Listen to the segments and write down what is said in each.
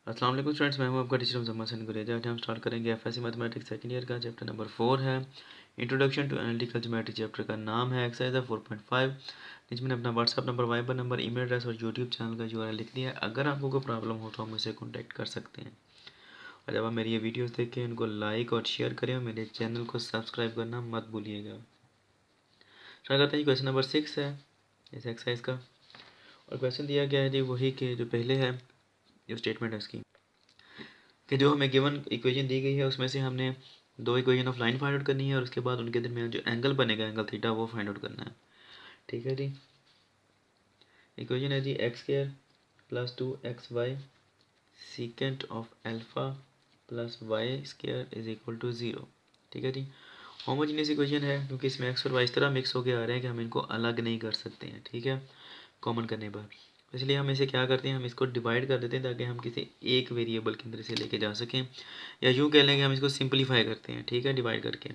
अस्सलाम वालेकुम स्टूडेंट्स, मैं हूं आपका टीचर मुजम्मल हसन गुरेजा। आज हम स्टार्ट करेंगे एफएससी मैथमेटिक्स सेकंड ईयर का चैप्टर नंबर 4 है introduction to analytical geometry. Chapter का नाम है एक्सरसाइज 4.5। नीचे मैंने अपना WhatsApp number, Viber number, email address और यूट्यूब चैनल का यूआरएल लिख दिया है। अगर आपको कोई प्रॉब्लम हो तो आप मुझसे कॉन्टैक्ट कर सकते हैं। और जब आप मेरी ये वीडियोस देखें उनको लाइक और शेयर करें और मेरे चैनल को सब्सक्राइब करना मत भूलिएगा। स्टार्ट करते हैं। क्वेश्चन नंबर 6 है इस एक्सरसाइज का, और क्वेश्चन दिया गया है जी वही के जो पहले है, जो स्टेटमेंट है उसकी, कि जो हमें गिवन इक्वेशन दी गई है उसमें से हमने दो equation of line find out करनी है और उसके बाद उनके दरमियान जो एंगल बनेगा, एंगल थीटा, वो फाइंड आउट करना है। ठीक है जी। इक्वेशन है जी x square plus 2xy secant of alpha plus y square is equal to 0। ठीक है जी। होमोजीनियस इक्वेशन है क्योंकि इसमें एक्स और वाई इस तरह मिक्स होकर आ रहे हैं कि हम इनको अलग नहीं कर सकते हैं। ठीक है, कॉमन करने पर। इसलिए हम इसे क्या करते हैं, हम इसको डिवाइड कर देते हैं ताकि हम किसी एक वेरिएबल के अंदर इसे लेके जा सकें, या यूँ कह लें कि हम इसको सिंपलीफाई करते हैं। ठीक है, डिवाइड करके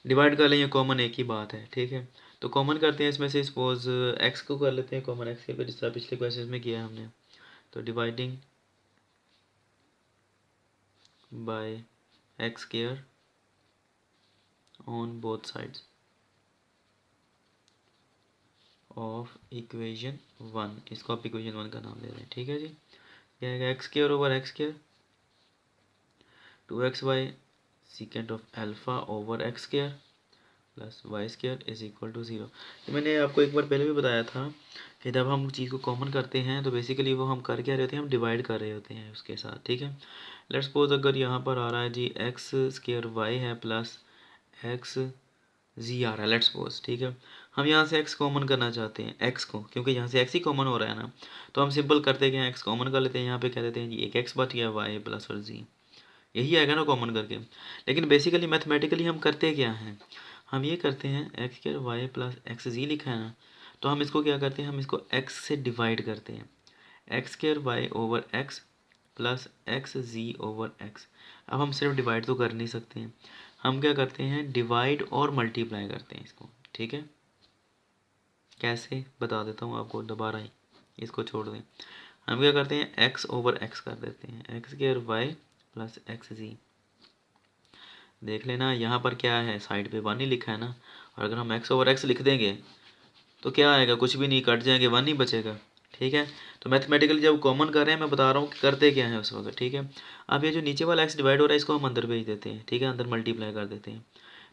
डिवाइड कर लें, ये कॉमन एक ही बात है। ठीक है, तो कॉमन करते हैं इसमें से। सपोज एक्स को कर लेते हैं कॉमन, एक्स के ऊपर, जिस तरह पिछले क्वेश्चन में किया है हमने। तो dividing by x square on both sides of equation 1, इसको आप इक्वेशन 1 का नाम दे रहे हैं। ठीक है जी। क्या आएगा, x square over x square 2xy secant of alpha over x square plus y square is equal to 0। तो मैंने आपको एक बार पहले भी बताया था कि जब हम चीज़ को कॉमन करते हैं तो बेसिकली वो हम कर क्या रहे होते हैं, हम डिवाइड कर रहे होते हैं उसके साथ। ठीक है, लेट्स सपोज अगर यहाँ पर आ रहा है जी एक्स स्क्वायर वाई है प्लस एक्स जी आ रहा है, लेट्स सपोज। ठीक है, हम यहाँ से एक्स कॉमन करना चाहते हैं, एक्स को, क्योंकि यहाँ से एक्स ही कॉमन हो रहा है ना, तो हम सिंपल करते हैं, एक्स कॉमन कर लेते हैं। यहाँ पे कह देते हैं जी एक एक्स बच गया, वाई प्लस और जी, यही आएगा ना कॉमन करके। लेकिन बेसिकली मैथमेटिकली हम करते क्या हैं, हम ये करते हैं x square y plus x जी लिखा है ना, तो हम इसको क्या करते हैं, हम इसको एक्स से डिवाइड करते हैं। X square y over x plus x जी ओवर एक्स। अब हम सिर्फ डिवाइड तो कर नहीं सकते हैं, हम क्या करते हैं, डिवाइड और मल्टीप्लाई करते हैं इसको। ठीक है, कैसे बता देता हूँ आपको दोबारा ही, इसको छोड़ दें। हम क्या करते हैं, एक्स ओवर एक्स कर देते हैं, x square y plus x जी। देख लेना यहाँ पर क्या है, साइड पे 1 ही लिखा है ना, और अगर हम एक्स ओवर एक्स लिख देंगे तो क्या आएगा, कुछ भी नहीं, कट जाएंगे, 1 ही बचेगा। ठीक है, तो मैथमेटिकली जब कॉमन कर रहे हैं, मैं बता रहा हूँ कि करते क्या है उस वक्त। ठीक है, अब ये जो नीचे वाला एक्स डिवाइड हो रहा है इसको हम अंदर भेज देते हैं। ठीक है, अंदर मल्टीप्लाई कर देते हैं,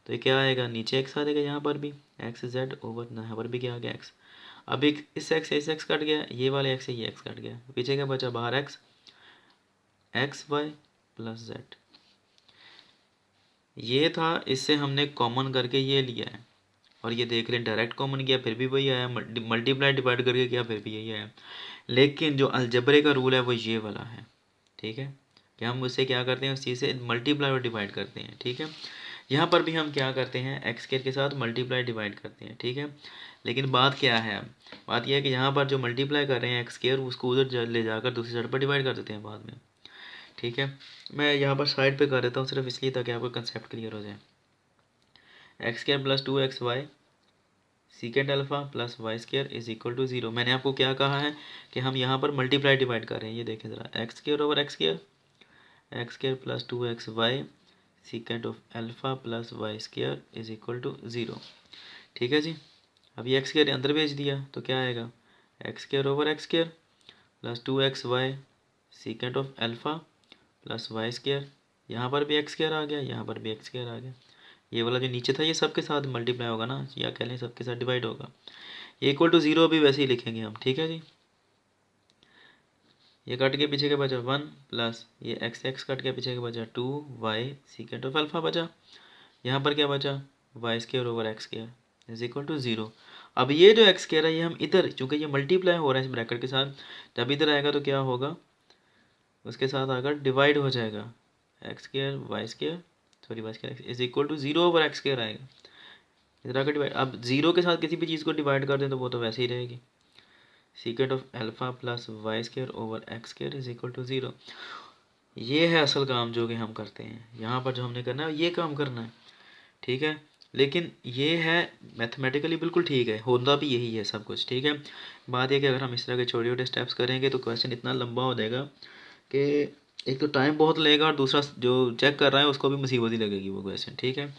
तो ये क्या आएगा, नीचे एक्स आ जाएगा, यहाँ पर भी एक्स जेड ओवर, यहाँ पर भी क्या आ गया, एक्स। अब एक इस एक्स कट गया, ये वाले एक्स से ये एक्स कट गया, पीछे क्या बचा, बाहर x, x y plus z. ये था, इससे हमने कॉमन करके ये लिया है, और ये देख लें डायरेक्ट कॉमन किया फिर भी वही आया, मल्टीप्लाई डिवाइड करके किया फिर भी यही आया। लेकिन जो अलजबरे का रूल है वो ये वाला है। ठीक है, कि हम उससे क्या करते हैं, उस चीज़ से मल्टीप्लाई और डिवाइड करते हैं। ठीक है, यहाँ पर भी हम क्या करते हैं, एक्स स्क्वायर के साथ मल्टीप्लाई डिवाइड करते हैं। ठीक है, लेकिन बात क्या है, अब बात यह है कि यहाँ पर जो मल्टीप्लाई कर रहे हैं एक्स स्क्वायर, उसको उधर ले जाकर दूसरी साइड पर डिवाइड कर देते हैं बाद में। ठीक है, मैं यहाँ पर साइड पे कर देता हूँ सिर्फ इसलिए ताकि आपको कंसेप्ट क्लियर हो जाए। X square plus 2xy secant alpha plus y square is equal to 0। मैंने आपको क्या कहा है कि हम यहाँ पर मल्टीप्लाई डिवाइड कर रहे हैं, ये देखें ज़रा, x square over x square plus 2xy secant of alpha plus y square is equal to 0। ठीक है जी, अब ये एक्स स्क्वायर अंदर भेज दिया तो क्या आएगा, x square over x square plus 2xy secant of alpha plus y square, यहाँ पर भी एक्स स्क्वायर आ गया, यहाँ पर भी एक्स स्क्वायर आ गया। ये वाला जो नीचे था ये सबके साथ मल्टीप्लाई होगा ना, या कह लें सबके साथ डिवाइड होगा। ये इक्वल टू 0 भी वैसे ही लिखेंगे हम। ठीक है जी, ये कट के पीछे के बचा 1 प्लस ये एक्स एक्स कट के पीछे के बचा 2y सीकेंट ऑफ अल्फा बचा, यहाँ पर क्या बचा, y square over x square is equal to 0। अब ये जो एक्स स्क्वायर है ये हम इधर, चूँकि ये मल्टीप्लाई हो रहा है इस ब्रैकेट के साथ, जब इधर आएगा तो क्या होगा, उसके साथ आकर डिवाइड हो जाएगा, x square y square, sorry y square is equal to 0 over x square आएगा। इधर आकर डिवाइड, अब 0 के साथ किसी भी चीज़ को डिवाइड कर दें तो वो तो वैसे ही रहेगी, secant of alpha plus y square over x square is equal to 0। ये है असल काम जो कि हम करते हैं, यहाँ पर जो हमने करना है ये काम करना है। ठीक है, लेकिन ये है मैथमेटिकली बिल्कुल ठीक है, होता भी यही है सब कुछ, ठीक है। बात यह कि अगर हम इस तरह के छोटे छोटे स्टेप्स करेंगे तो क्वेश्चन इतना लंबा हो जाएगा कि एक तो टाइम बहुत लगेगा और दूसरा जो चेक कर रहा है उसको भी मुसीबत ही लगेगी वो क्वेश्चन, ठीक है।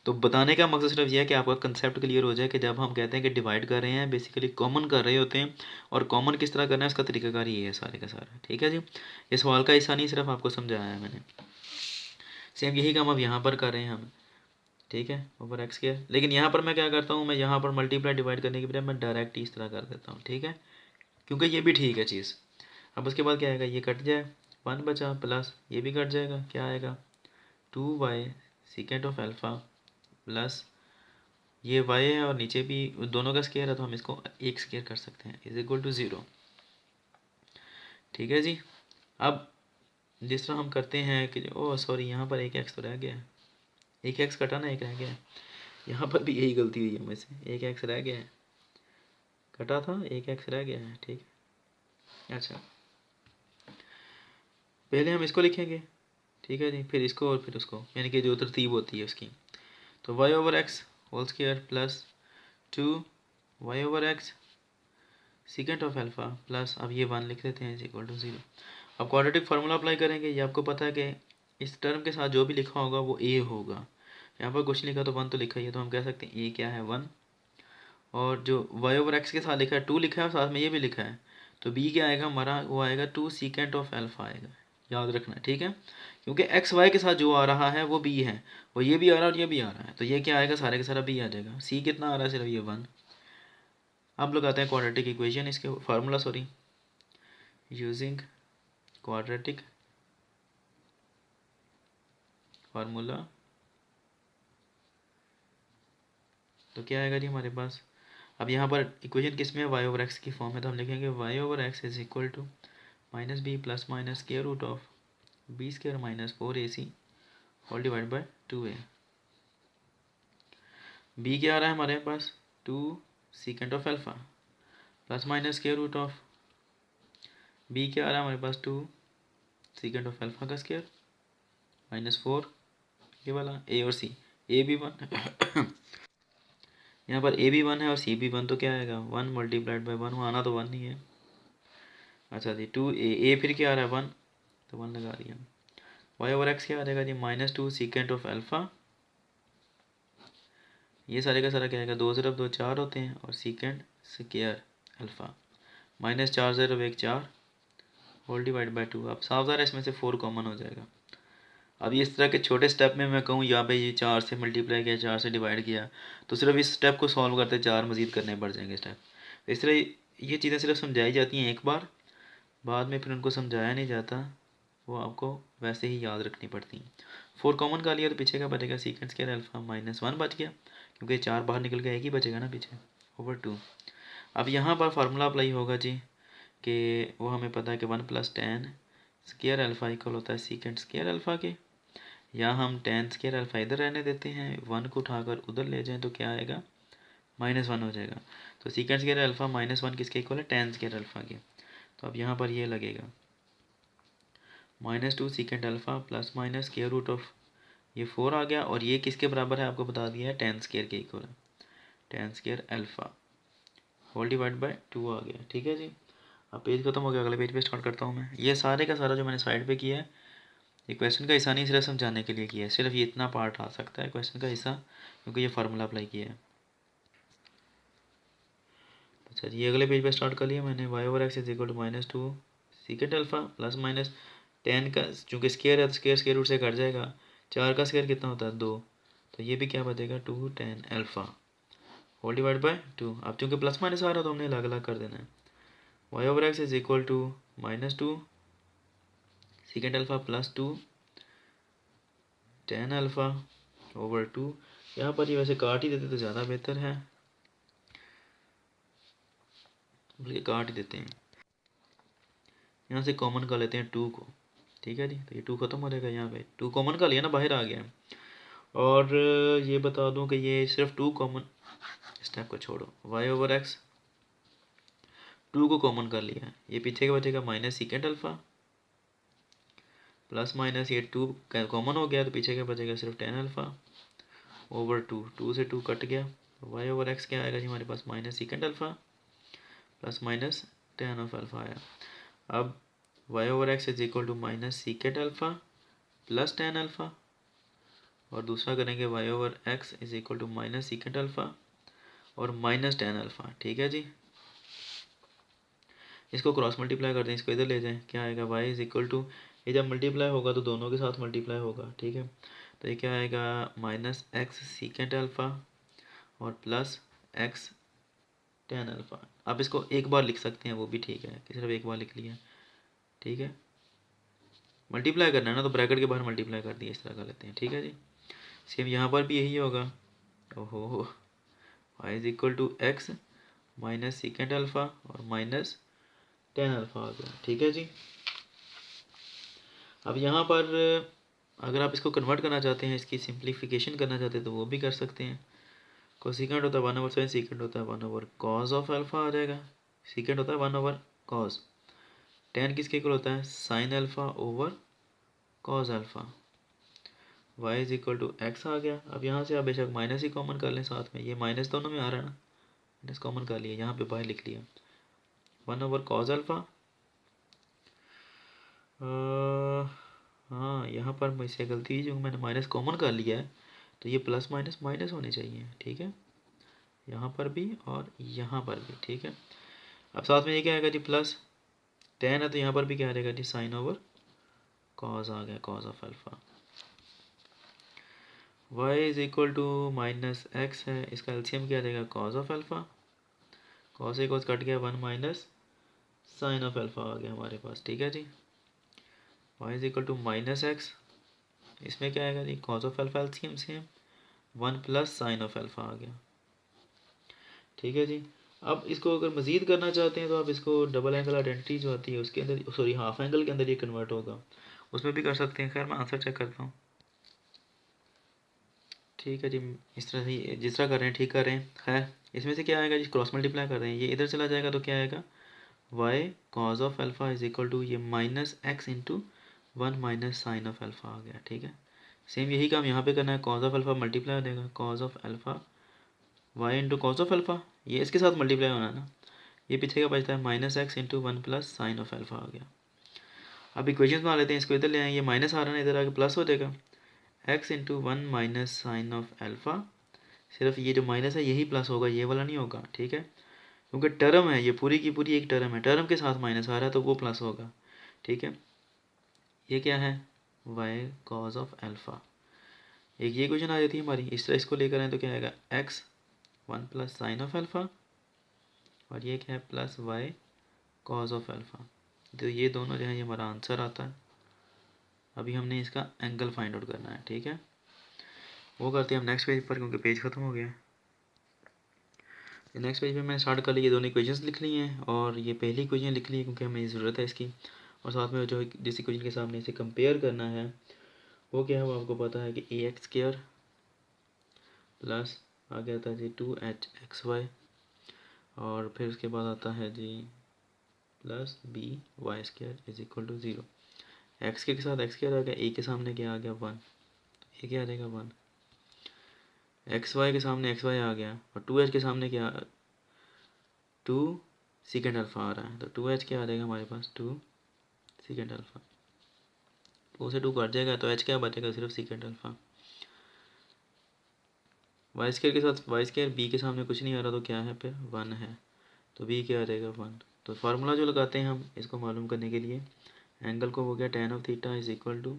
तो बताने का मकसद सिर्फ ये है कि आपका कंसेप्ट क्लियर हो जाए कि जब हम कहते हैं कि डिवाइड कर रहे हैं बेसिकली कॉमन कर रहे होते हैं, और कॉमन किस तरह करना है उसका तरीकाकार ये है सारे का सारा, ठीक है जी। ये सवाल का हिस्सा नहीं, सिर्फ आपको समझाया है मैंने। सेम यही काम अब यहाँ पर कर रहे हैं हम, ठीक है, ओवर एक्स स्क्वायर। लेकिन यहाँ पर मैं क्या करता हूँ, मैं यहाँ पर मल्टीप्लाई डिवाइड करने की बजाय मैं डायरेक्ट इस तरह कर देता हूँ, ठीक है, क्योंकि ये भी ठीक है चीज़। अब उसके बाद क्या आएगा, ये कट जाए, 1 बचा, प्लस ये भी कट जाएगा, क्या आएगा 2y secant of alpha plus ये y है और नीचे भी दोनों का स्क्वायर है तो हम इसको एक स्क्वायर कर सकते हैं, इज इक्वल टू 0, ठीक है जी। अब जिस तरह हम करते हैं कि ओ सॉरी यहाँ पर एक एक्स तो रह गया है, एक एक्स कटा ना, एक रह गया है, यहाँ पर भी यही गलती हुई है मुझसे, एक एक्स रह गया है, कटा था एक एक्स रह गया है, ठीक है। अच्छा पहले हम इसको लिखेंगे, ठीक है जी, फिर इसको और फिर उसको, यानी कि जो तरतीब होती है उसकी। तो y over x whole square plus 2y over x secant of alpha plus, अब ये 1 लिख देते हैं इज इक्वल टू 0। अब क्वाड्रेटिक फार्मूला अप्लाई करेंगे, ये आपको पता है कि इस टर्म के साथ जो भी लिखा होगा वो a होगा। यहाँ पर कुछ लिखा तो 1 तो लिखा ही है, तो हम कह सकते हैं a क्या है 1, और जो y ओवर एक्स के साथ लिखा है 2 लिखा है और साथ में ये भी लिखा है, तो b क्या आएगा हमारा, वो आएगा 2 सीकेंट ऑफ अल्फ़ा आएगा, याद रखना, ठीक है। क्योंकि एक्स वाई के साथ जो आ रहा है वो b है, वो ये भी आ रहा है और ये भी आ रहा है, तो ये क्या आएगा, सारे का सारा b आ जाएगा। c कितना आ रहा है, सिर्फ ये 1। अब लगाते हैं क्वाड्रेटिक इक्वेशन, इसके formula sorry, using quadratic formula, तो क्या आएगा जी हमारे पास। अब यहाँ पर इक्वेशन किस में है, वाई ओवर एक्स की फॉर्म है, तो हम लिखेंगे y over x is equal to minus b plus minus square root of b square minus 4ac whole divide by 2a। B क्या आ रहा है हमारे पास 2 secant of alpha plus minus square root of b क्या आ रहा है हमारे पास 2 सीकेंट ऑफ अल्फ़ा का स्क्वायर माइनस 4, ये वाला ए और सी, ए भी 1 यहाँ पर ए भी 1 है और सी भी 1, तो क्या आएगा 1 मल्टीप्लाइड बाई 1, आना तो 1 ही है। अच्छा जी 2a फिर क्या आ रहा है 1, तो 1 लगा दिया। वाई ओवर एक्स क्या आ जाएगा जी माइनस 2 सीकेंट ऑफ अल्फ़ा, ये सारे का सारा क्या आएगा, 2 सिर्फ 2 4 होते हैं और secant square alpha minus 4 0 1 4 whole divide by 2। अब साफ ज़ाहिर है इसमें से 4 कॉमन हो जाएगा। अब इस तरह के छोटे स्टेप में मैं कहूँ यहाँ पे ये 4 से मल्टीप्लाई किया 4 से डिवाइड किया, तो सिर्फ इस स्टेप को सॉल्व करते 4 मज़ीद करने पड़ जाएंगे स्टेप। इस तरह ये चीज़ें सिर्फ समझाई जाती हैं एक बार, बाद में फिर उनको समझाया नहीं जाता, वो आपको वैसे ही याद रखनी पड़ती हैं। 4 कॉमन का लिया तो पीछे का बचेगा सीकेंट स्क्वायर अल्फ़ा माइनस 1 बच गया, क्योंकि 4 बाहर निकल गया, एक ही बचेगा ना पीछे ओवर 2। अब यहाँ पर फार्मूला अप्लाई होगा जी कि वो हमें पता है कि 1 plus ten square alpha equal होता है सीकेंट स्क्वायर अल्फ़ा के, या हम टेन स्क्वायर अल्फ़ा इधर रहने देते हैं, 1 को उठाकर उधर ले जाएं तो क्या आएगा -1 हो जाएगा। तो सीकेंट स्क्वायर अल्फ़ा -1 किसके इक्वल है, टेन स्क्वायर अल्फ़ा के। तो अब यहाँ पर ये लगेगा -2 secant alpha plus minus square root of ये 4 आ गया, और ये किसके बराबर है आपको बता दिया है, टेन स्क्वायर के इक्वल है, tan square alpha whole divide by 2 आ गया, ठीक है जी। अब पेज खत्म हो गया, अगले पेज पे स्टार्ट करता हूँ मैं। ये सारे का सारा जो मैंने साइड पे किया है, ये क्वेश्चन का हिस्सा नहीं, सिर्फ समझाने के लिए किया है, सिर्फ ये इतना पार्ट आ सकता है क्वेश्चन का हिस्सा, क्योंकि ये फार्मूला अप्लाई किया है। अच्छा जी अगले पेज पे स्टार्ट कर लिया मैंने, y over x is equal to -2 secant alpha plus minus tan का, चूँकि स्क्वायर है तो स्क्वायर रूट से कट जाएगा, 4 का स्क्वायर कितना होता है 2, तो ये भी क्या बचेगा 2 tan alpha whole divide by 2। अब चूँकि प्लस माइनस आ रहा है तो हमने अलग अलग कर देना है। Y over x is equal to -2 secant alpha plus 2 tan alpha over 2। यहाँ पर ये वैसे काट ही देते तो ज़्यादा बेहतर है, बल्कि काट ही देते हैं, यहाँ से कॉमन कर लेते हैं 2 को, ठीक है जी। तो ये 2 ख़त्म हो जाएगा, यहाँ पे 2 कॉमन का लिया ना, बाहर आ गया। और ये बता दूं कि ये सिर्फ 2 कॉमन, स्टेप को छोड़ो, वाई ओवर एक्स 2 को कॉमन कर लिया है, ये पीछे का बचेगा minus secant alpha plus minus ये 2 कॉमन हो गया तो पीछे का बचेगा सिर्फ tan alpha over two, two से टू कट गया, वाई ओवर एक्स क्या आएगा जी हमारे पास, minus secant alpha plus minus tan of alpha आया। अब y over x is equal to minus secant alpha plus tan alpha, और दूसरा करेंगे y over x is equal to minus secant alpha और माइनस टेन अल्फ़ा। ठीक है जी, इसको cross multiply कर दें, इसको इधर ले जाएं, क्या आएगा y इज इक्वल टू, ये जब मल्टीप्लाई होगा तो दोनों के साथ मल्टीप्लाई होगा। ठीक है, तो ये क्या आएगा, माइनस एक्स सीकेंड अल्फ़ा और प्लस एक्स टेन अल्फ़ा। आप इसको एक बार लिख सकते हैं, वो भी ठीक है कि सिर्फ एक बार लिख लिया। ठीक है, मल्टीप्लाई करना है ना, तो ब्रैकेट के बाहर मल्टीप्लाई कर दिया, इस तरह कर लेते हैं। ठीक है जी, सेम यहाँ पर भी यही होगा। ओहो, y is equal to x minus secant alpha और माइनस टेन अल्फ़ा आ गया। ठीक है जी, अब यहाँ पर अगर आप इसको कन्वर्ट करना चाहते हैं, इसकी सिंप्लीफिकेशन करना चाहते हैं, तो वो भी कर सकते हैं। कोसेकेंट होता है 1/sin, सीकेंट होता है 1/cos ऑफ अल्फ़ा आ जाएगा। सीकेंट होता है 1/cos, टेन किसके इक्वल होता है, sine alpha over cos alpha. y is equal to x आ गया। अब यहाँ से आप बेशक माइनस ही कॉमन कर लें साथ में, ये माइनस दोनों में आ रहा है ना, माइनस कॉमन कर लिया, यहाँ पे बाहर लिख लिया 1/cos अल्फ़ा। हाँ, यहाँ पर मुझसे गलती हुई, जो मैंने माइनस कॉमन कर लिया है, तो ये प्लस माइनस माइनस होने चाहिए। ठीक है, यहाँ पर भी और यहाँ पर भी। ठीक है, अब साथ में ये क्या आएगा जी, प्लस टेन है तो यहाँ पर भी क्या आ जाएगा जी, साइन ओवर कॉस आ गया, cos of alpha. y is equal to minus x है, इसका एलसीएम क्या आ जाएगा, कॉस ऑफ अल्फ़ा, कॉस से कॉस कट गया, 1 माइनस साइन ऑफ अल्फ़ा आ गया हमारे पास। ठीक है जी, y is equal to minus x, इसमें क्या आएगा जी, cos of alpha LCM same, 1 plus sine of alpha आ गया। ठीक है जी, अब इसको अगर मज़ीद करना चाहते हैं तो आप इसको डबल एंगल आइडेंटिटी जो आती है उसके अंदर, सॉरी हाफ एंगल के अंदर ये कन्वर्ट होगा, उसमें भी कर सकते हैं। खैर मैं आंसर चेक करता हूँ। ठीक है जी, इस तरह से जिस तरह कर रहे हैं ठीक कर रहे हैं। खैर इसमें से क्या आएगा जी, क्रॉस मल्टीप्लाई कर रहे हैं, ये इधर चला जाएगा तो क्या आएगा, y cos of alpha is equal to ये minus x into 1 minus sine of alpha आ गया। ठीक है, सेम यही काम यहाँ पे करना है, कॉज ऑफ अल्फ़ा मल्टीप्लाई हो जाएगा, cause of alpha y into cos of alpha, ये इसके साथ मल्टीप्लाई होना है ना, ये पीछे का बचता है minus x into 1 plus sine of alpha आ गया। अब इक्वेशन बना लेते हैं, इसको इधर ले आए, ये माइनस आ रहा है, इधर आके प्लस हो जाएगा, x into 1 minus sine of alpha, सिर्फ ये जो माइनस है यही प्लस होगा, ये वाला नहीं होगा। ठीक है, क्योंकि टर्म है, ये पूरी की पूरी एक टर्म है, टर्म के साथ माइनस आ रहा है तो वो प्लस होगा। ठीक है, ये क्या है, वाई कॉज ऑफ अल्फ़ा। एक ये क्वेश्चन आ जाती है हमारी, इस तरह इसको लेकर आए तो क्या आएगा, x 1 plus sine of alpha, और ये क्या है, plus y cos of alpha. तो ये दोनों जो है ये हमारा आंसर आता है। अभी हमने इसका एंगल फाइंड आउट करना है। ठीक है, वो करते हैं हम नेक्स्ट पेज पर, क्योंकि पेज ख़त्म हो गया। नेक्स्ट पेज पे मैंने स्टार्ट कर लिया, दोनों इक्वेशंस लिख ली हैं, और ये पहली इक्वेशन लिख ली है क्योंकि हमें ज़रूरत है इसकी, और साथ में जो जिस इक्वेशन के सामने इसे कंपेयर करना है वो क्या है, वो आपको पता है कि ए एक्स स्क्वायर प्लस आ गया था जी 2h(xy), और फिर उसके बाद आता है जी plus by² is equal to 0। X के साथ एक्स स्क्वायर आ गया, ए के सामने क्या आ गया 1, तो ये क्या आ जाएगा 1, एक्स वाई के सामने एक्स वाई आ गया, और 2h के सामने क्या, 2 सीकेंड अल्फ़ा आ रहा है, तो 2h क्या आ जाएगा हमारे पास, 2 सीकेंड अल्फ़ा, 2 से 2 कट जाएगा तो h क्या बचेगा, सिर्फ सीकेंड अल्फ़ा। वाई स्क्वायर के साथ वाई स्क्वायर, बी के सामने कुछ नहीं आ रहा तो क्या है, फिर 1 है, तो बी क्या आ जाएगा 1। तो फार्मूला जो लगाते हैं हम इसको मालूम करने के लिए, एंगल को हो गया tan of theta is equal to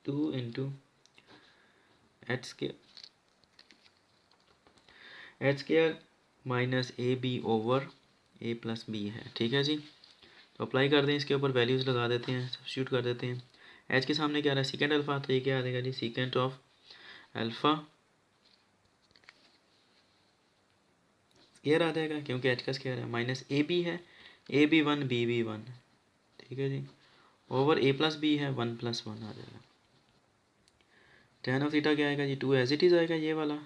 2 into h square minus a b over a plus b है। ठीक है जी, तो अप्लाई कर दें, इसके ऊपर वैल्यूज़ लगा देते हैं, सब्स्टिट्यूट कर देते हैं। एच के सामने क्या आ रहा है, सीकेंड अल्फ़ा, तो ये क्या आ जाएगा जी, सीकेंट ऑफ अल्फ़ा स्क्वायर आ जाएगा, क्योंकि एच का स्क्वायर है, माइनस ए बी है, ए बी 1 बी बी 1। ठीक है जी, ओवर ए प्लस बी है, 1 प्लस 1 आ जाएगा। tan ऑफ थीटा क्या आएगा जी, 2 एज इट इज़ आएगा, ये वाला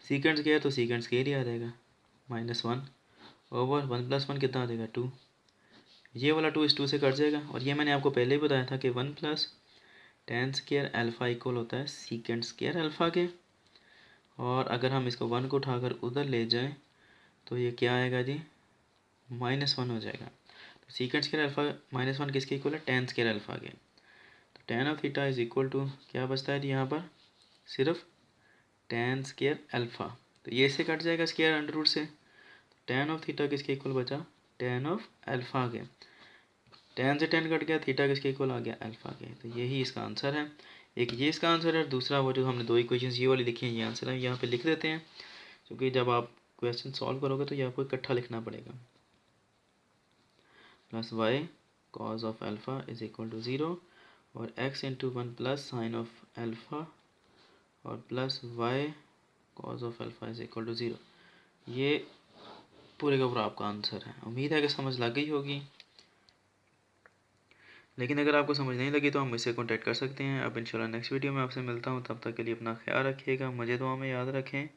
सीकेंड स्क्वायर तो सीकेंड स्क्वायर ही आ जाएगा, -1 ओवर 1 प्लस 1 कितना आ जाएगा 2, ये वाला 2 इस 2 से कट जाएगा, और ये मैंने आपको पहले ही बताया था कि 1 plus tan square alpha equal होता है सीकेंड स्क्वायर अल्फ़ा के, और अगर हम इसको 1 को उठाकर उधर ले जाएं तो ये क्या आएगा जी, -1 हो जाएगा। तो सीकेंड स्क्वायर अल्फ़ा -1 किसके इक्वल है, tan स्क्वायर अल्फ़ा के। तो tan of theta is equal to क्या बचता है जी यहाँ पर, सिर्फ tan स्क्वायर अल्फ़ा। तो ये इससे कट जाएगा स्क्वायर अंडर रूट से। tan ऑफ थीटा किसके इक्वल बचा, tan ऑफ अल्फ़ा के। tan से tan कट गया, थीटा किसके इक्वल आ गया, अल्फ़ा के। तो यही इसका आंसर है। एक ये इसका आंसर है, दूसरा वो जो हमने दो इक्वेशंस ये वाली लिखी हैं ये आंसर है। यहाँ पे लिख देते हैं क्योंकि जब आप क्वेश्चन सॉल्व करोगे तो ये आपको इकट्ठा लिखना पड़ेगा। Plus y cos of alpha is equal to 0 और x into 1 plus sine of alpha और plus y cos of alpha is equal to 0। ये पूरे का पूरा आपका आंसर है। उम्मीद है कि समझ लग गई होगी, लेकिन अगर आपको समझ नहीं लगी तो हम मुझसे कॉन्टैक्ट कर सकते हैं। अब इंशाल्लाह नेक्स्ट वीडियो में आपसे मिलता हूँ, तब तक के लिए अपना ख्याल रखिएगा, मुझे दुआ में याद रखें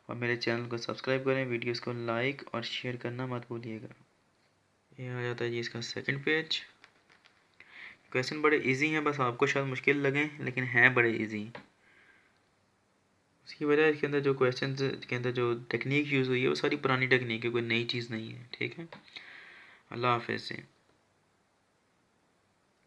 और मेरे चैनल को सब्सक्राइब करें, वीडियोस को लाइक और शेयर करना मत भूलिएगा। ये आ जाता है जी इसका सेकंड पेज। क्वेश्चन बड़े इजी हैं, बस आपको शायद मुश्किल लगें लेकिन हैं बड़े इजी। उसकी वजह इसके अंदर जो क्वेश्चन के अंदर जो टेक्निक यूज़ हुई है वो सारी पुरानी टेक्निक है, कोई नई चीज़ नहीं है। ठीक है, अल्लाह हाफ़िज़ से।